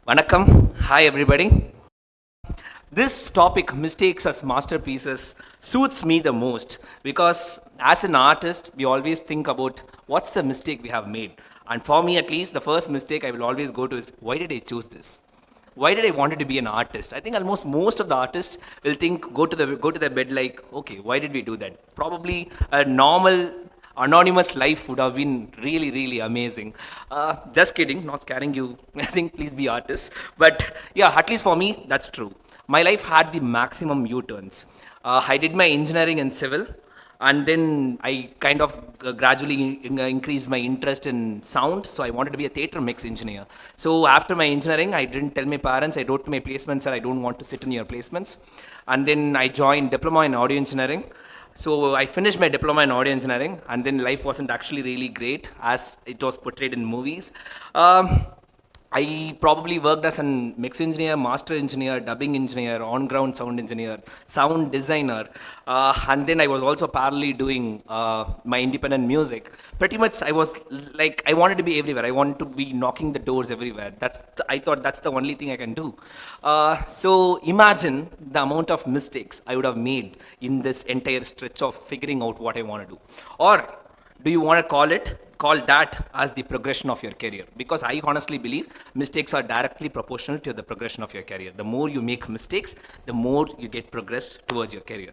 Vanakkam. Hi, everybody. This topic, mistakes as masterpieces, suits me the most because as an artist, we always think about what's the mistake we have made. And for me, at least, the first mistake I will always go to is why did I choose this? Why did I wanted to be an artist? I think almost most of the artists will think go to their bed like, okay, why did we do that? Probably a normal anonymous life would have been really, really amazing. Just kidding, not scaring you. I think please be artists. But yeah, at least for me, that's true. My life had the maximum U-turns. I did my engineering in civil, and then I kind of gradually increased my interest in sound. So I wanted to be a theater mix engineer. So after my engineering, I didn't tell my parents. I wrote to my placements that I don't want to sit in your placements. And then I joined diploma in audio engineering. So I finished my diploma in audio engineering, and then life wasn't actually really great as it was portrayed in movies. Um, I probably worked as a mix engineer, master engineer, dubbing engineer, on-ground sound engineer, sound designer, and then I was also parallelly doing my independent music. Pretty much, I was like I wanted to be everywhere. I wanted to be knocking the doors everywhere. I thought that's the only thing I can do. So imagine the amount of mistakes I would have made in this entire stretch of figuring out what I want to do, or do you want to call that as the progression of your career? Because I honestly believe mistakes are directly proportional to the progression of your career. The more you make mistakes, the more you get progressed towards your career.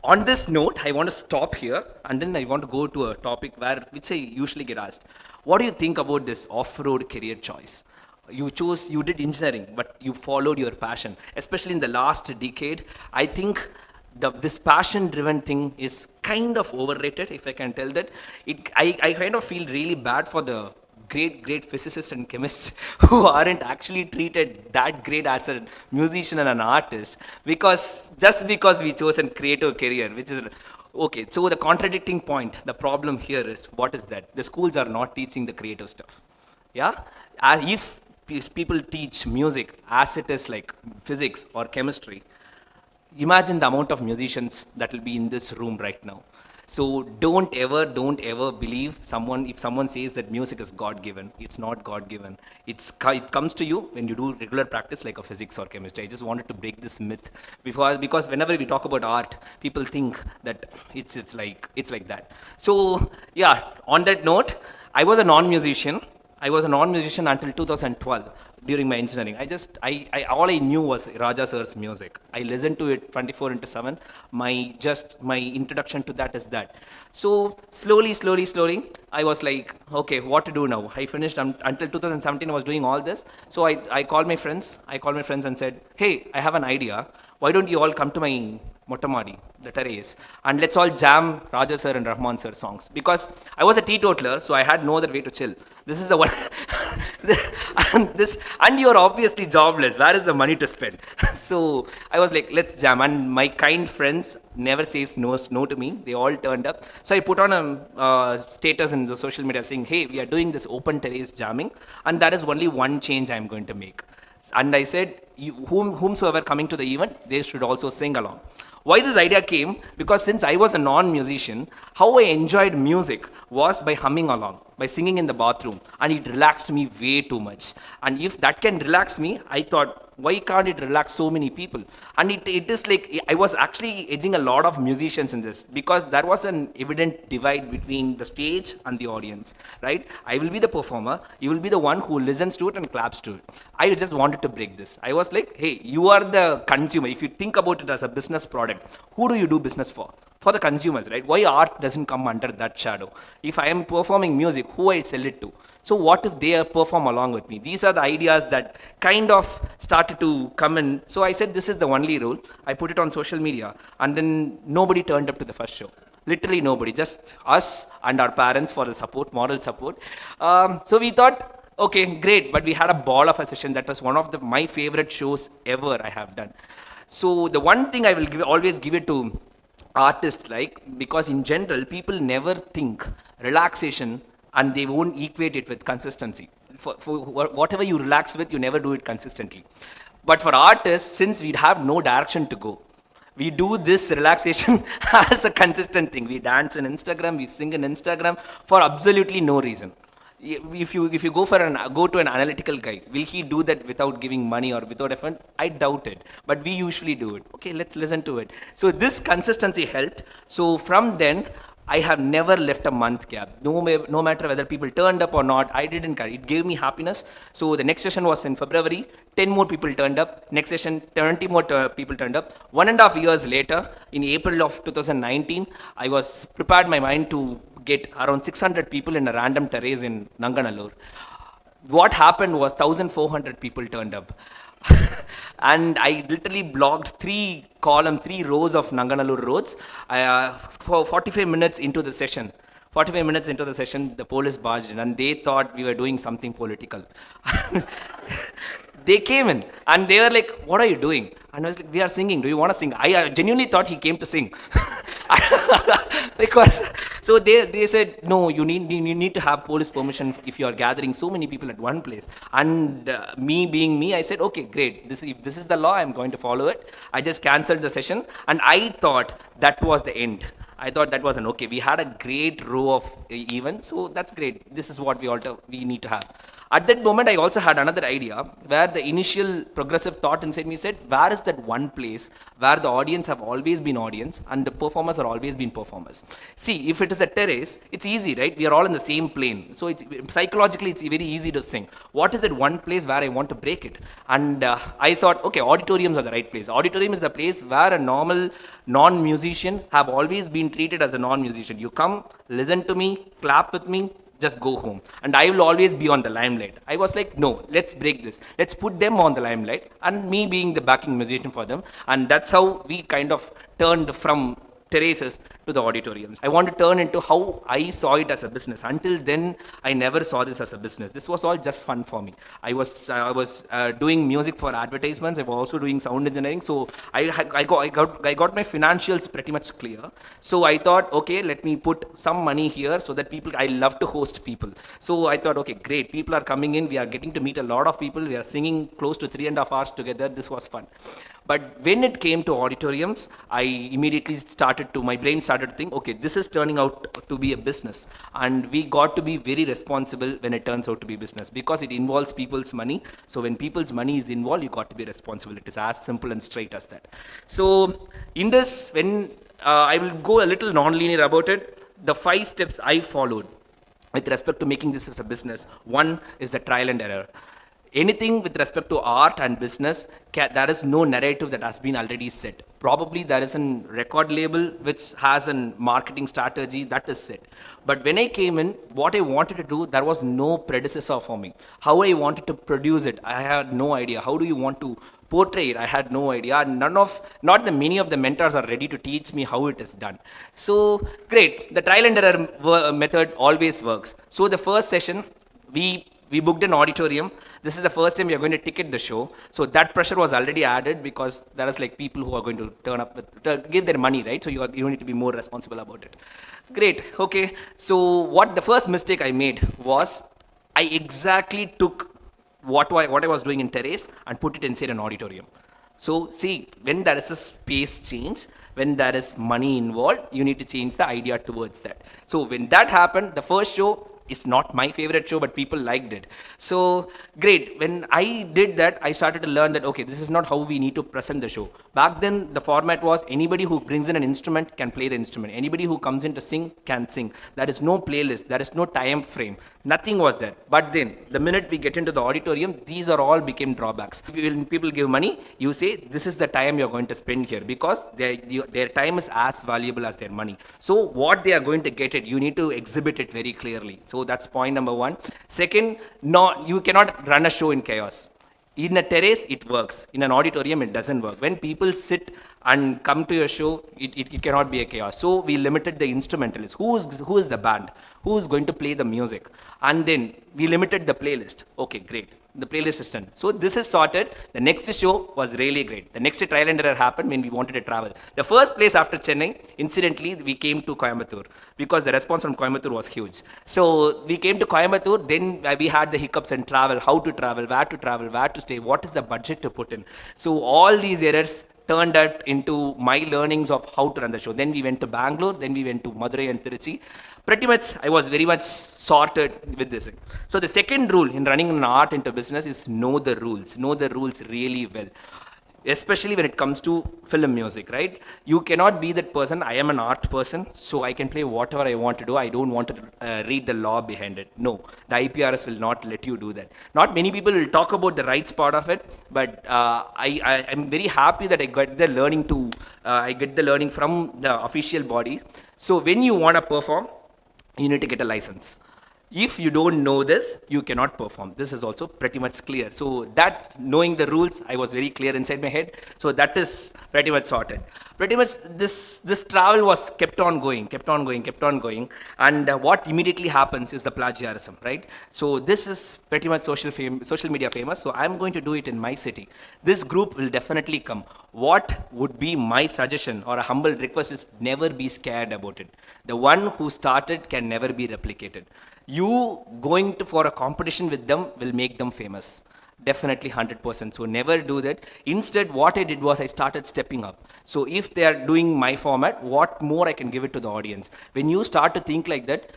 On this note, I want to stop here, and then I want to go to a topic which I usually get asked. What do you think about this off-road career choice? You did engineering, but you followed your passion. Especially in the last decade, I think this passion driven thing is kind of overrated, if I can tell that. I kind of feel really bad for the great physicists and chemists who aren't actually treated that great as a musician and an artist, because we chose a creative career, which is okay. So the contradicting point, the problem here is, what is that the schools are not teaching the creative stuff. Yeah, if people teach music as it is, like physics or chemistry, imagine the amount of musicians that will be in this room right now. So don't ever believe someone if someone says that music is God given. It's not God given. It comes to you when you do regular practice, like a physics or chemistry. I just wanted to break this myth because whenever we talk about art, people think that it's like that. So yeah, on that note, I was a non-musician. I was a non-musician until 2012 during my engineering. All I knew was Raja sir's music. I listened to it 24 into 7. My introduction to that is that. So slowly, I was like, okay, what to do now? I finished until 2017. I was doing all this. So I called my friends. I called my friends and said, hey, I have an idea. Why don't you all come to my Motta Maadi, the Terrace, and let's all jam Raja sir and Rahman sir songs. Because I was a teetotaler, so I had no other way to chill. This is the one. And you're obviously jobless. Where is the money to spend? So I was like, let's jam. And my kind friends never says no to me. They all turned up. So I put on a status in the social media saying, hey, we are doing this open terrace jamming, and that is only one change I'm going to make. And I said, whomsoever coming to the event, they should also sing along. Why this idea came? Because since I was a non-musician, how I enjoyed music was by humming along, by singing in the bathroom, and it relaxed me way too much. And if that can relax me, I thought, why can't it relax so many people? And it is like, I was actually edging a lot of musicians in this, because there was an evident divide between the stage and the audience, right? I will be the performer, you will be the one who listens to it and claps to it. I just wanted to break this. I was like, hey, you are the consumer. If you think about it as a business product, who do you do business for? For the consumers, right? Why art doesn't come under that shadow? If I am performing music, who I sell it to? So what if they perform along with me? These are the ideas that kind of started to come in. So I said, this is the only rule. I put it on social media, and then nobody turned up to the first show. Literally nobody, just us and our parents for the support, moral support. So we thought, okay, great, but we had a ball of a session. That was one of my favorite shows ever I have done. So the one thing I will always give it to artists, because in general, people never think relaxation and they won't equate it with consistency. For whatever you relax with, you never do it consistently. But for artists, since we have no direction to go, we do this relaxation as a consistent thing. We dance in Instagram, we sing in Instagram for absolutely no reason. if you go to an analytical guy, will he do that without giving money or without effort? I doubt it. But we usually do it. Okay, let's listen to it. So this consistency helped. So from then, I have never left a month gap. No matter whether people turned up or not, I didn't care. It gave me happiness. So the next session was in February. 10 more people turned up. Next session, 20 more people turned up. 1.5 years later, in April of 2019, I was prepared my mind to get around 600 people in a random terrace in Nanganallur. What happened was 1,400 people turned up. And I literally blocked 3 rows of Nanganallur roads for 45 minutes into the session. 45 minutes into the session, the police barged in and they thought we were doing something political. They came in and they were like, what are you doing? And I was like, we are singing. Do you want to sing? I genuinely thought he came to sing. Because, so they said, no, you need to have police permission if you are gathering so many people at one place. And me being me, I said, okay, great. If this is the law, I'm going to follow it. I just cancelled the session. And I thought that was the end. I thought that was an okay. We had a great row of events, so that's great. This is what we need to have. At that moment, I also had another idea where the initial progressive thought inside me said, where is that one place where the audience have always been audience and the performers are always been performers? See, if it is a terrace, it's easy, right? We are all in the same plane. So psychologically, it's very easy to sing. What is that one place where I want to break it? And I thought, okay, auditoriums are the right place. Auditorium is the place where a normal non-musician have always been treated as a non-musician. You come, listen to me, clap with me, just go home. And I will always be on the limelight. I was like, no, let's break this. Let's put them on the limelight and me being the backing musician for them. And that's how we kind of turned from terraces to the auditoriums. I want to turn into how I saw it as a business. Until then, I never saw this as a business. This was all just fun for me. I was doing music for advertisements. I was also doing sound engineering. So I got my financials pretty much clear. So I thought, okay, let me put some money here so that I love to host people. So I thought, okay, great. People are coming in. We are getting to meet a lot of people. We are singing close to 3.5 hours together. This was fun. But when it came to auditoriums, I immediately my brain started to think, okay, this is turning out to be a business. And we got to be very responsible when it turns out to be business because it involves people's money. So when people's money is involved, you got to be responsible. It is as simple and straight as that. So in this, when I will go a little non-linear about it, the 5 steps I followed with respect to making this as a business. One is the trial and error. Anything with respect to art and business, there is no narrative that has been already set. Probably there is a record label which has a marketing strategy that is set. But when I came in, what I wanted to do, there was no predecessor for me. How I wanted to produce it, I had no idea. How do you want to portray it? I had no idea. Many of the mentors are ready to teach me how it is done. So great, the trial and error method always works. So the first session, we booked an auditorium. This is the first time we are going to ticket the show. So that pressure was already added because there is like people who are going to turn up give their money, right? So you need to be more responsible about it. Great. Okay. So the first mistake I made was I exactly took what I was doing in Terrace and put it inside an auditorium. So see, when there is a space change, when there is money involved, you need to change the idea towards that. So when that happened, the first show is not my favorite show, but people liked it. So great. When I did that, I started to learn that, okay, this is not how we need to present the show. Back then, the format was anybody who brings in an instrument can play the instrument. Anybody who comes in to sing can sing. There is no playlist. There is no time frame. Nothing was there. But then, the minute we get into the auditorium, these are all became drawbacks. When people give money, you say, this is the time you're going to spend here because their time is as valuable as their money. So what they are going to get it, you need to exhibit it very clearly. So that's point number 1. Second, no, you cannot run a show in chaos. In a terrace, it works. In an auditorium, it doesn't work. When people sit and come to your show, it cannot be a chaos. So we limited the instrumentalists. Who is the band? Who is going to play the music? And then we limited the playlist. Okay, great. The playlist is done. So this is sorted. The next show was really great. The next trial and error happened when we wanted to travel. The first place after Chennai, incidentally, we came to Coimbatore because the response from Coimbatore was huge. So we came to Coimbatore, then we had the hiccups in travel, how to travel, where to stay, what is the budget to put in. So all these errors turned that into my learnings of how to run the show. Then we went to Bangalore, then we went to Madurai and Terrace. Pretty much, I was very much sorted with this thing. So the second rule in running an art into business is know the rules. Know the rules really well. Especially when it comes to film music, right? You cannot be that person. I am an art person, so I can play whatever I want to do. I don't want to read the law behind it. No, the IPRS will not let you do that. Not many people will talk about the rights part of it, but I am very happy that I got the learning to I get the learning from the official body. So when you want to perform, you need to get a license. If you don't know this, you cannot perform. This is also pretty much clear. So that knowing the rules, I was very clear inside my head. So that is pretty much sorted. Pretty much this travel was kept on going. And what immediately happens is the plagiarism, right? So this is pretty much social media famous. So I'm going to do it in my city. This group will definitely come. What would be my suggestion or a humble request is never be scared about it. The one who started can never be replicated. You going for a competition with them will make them famous. Definitely 100%. So never do that. Instead, what I did was I started stepping up. So if they are doing my format, what more I can give it to the audience? When you start to think like that,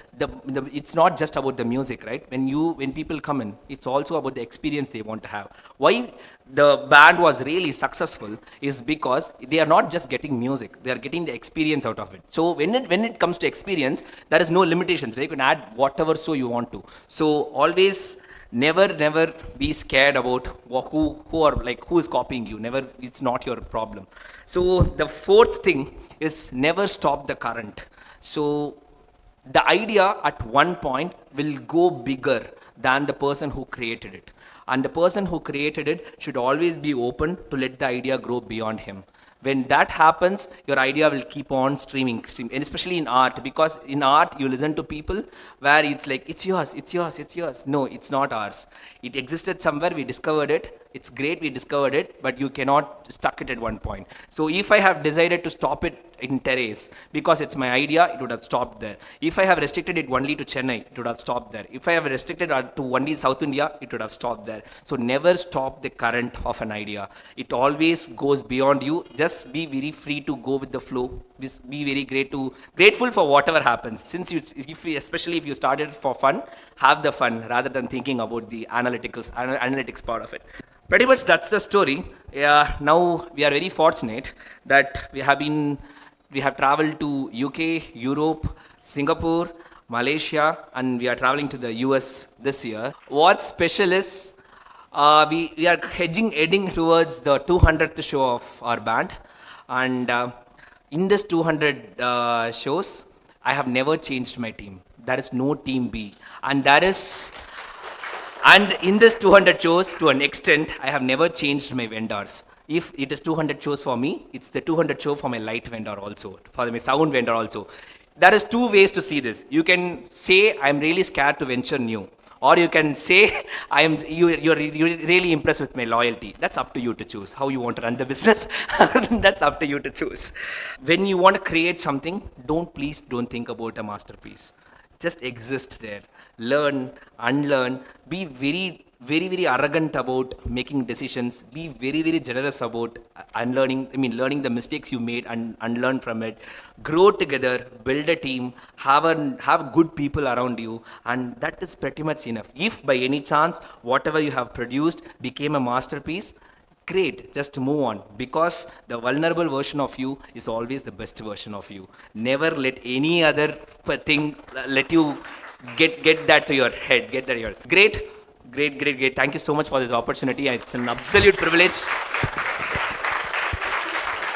it's not just about the music, right? When people come in, it's also about the experience they want to have. Why the band was really successful is because they are not just getting music, they are getting the experience out of it. So when it comes to experience, there is no limitations, right? You can add whatever so you want to. So always never be scared about who is copying you. Never, it's not your problem. So the fourth thing is never stop the current. So the idea at one point will go bigger than the person who created it. And the person who created it should always be open to let the idea grow beyond him. When that happens, your idea will keep on streaming, and especially in art, because in art, you listen to people where it's like, it's yours. No, it's not ours. It existed somewhere, we discovered it. It's great, we discovered it, but you cannot stuck it at one point. So if I have decided to stop it in Terrace, because it's my idea, it would have stopped there. If I have restricted it only to Chennai, it would have stopped there. If I have restricted it to only South India, it would have stopped there. So never stop the current of an idea. It always goes beyond you. Just be very free to go with the flow. Be very grateful for whatever happens. Since especially if you started for fun, have the fun rather than thinking about the analytics part of it. Pretty much that's the story. Now we are very fortunate that we have traveled to UK, Europe, Singapore, Malaysia, and we are traveling to the US this year. What's special is we are heading towards the 200th show of our band, and in this 200 shows, I have never changed my team. There is no team B, and in this 200 shows, to an extent, I have never changed my vendors. If it is 200 shows for me, it's the 200 show for my light vendor also, for my sound vendor also. There is two ways to see this. You can say, I'm really scared to venture new. Or you can say, you're really impressed with my loyalty. That's up to you to choose how you want to run the business. That's up to you to choose. When you want to create something, please don't think about a masterpiece. Just exist there. Learn, unlearn. Be very arrogant about making decisions. Be very generous about learning the mistakes you made and unlearn from it. Grow together, build a team, have good people around you, and that is pretty much enough. If by any chance whatever you have produced became a masterpiece, great, just move on, because the vulnerable version of you is always the best version of you. Never let any other thing let you get that to your head. Great. Thank you so much for this opportunity. It's an absolute privilege.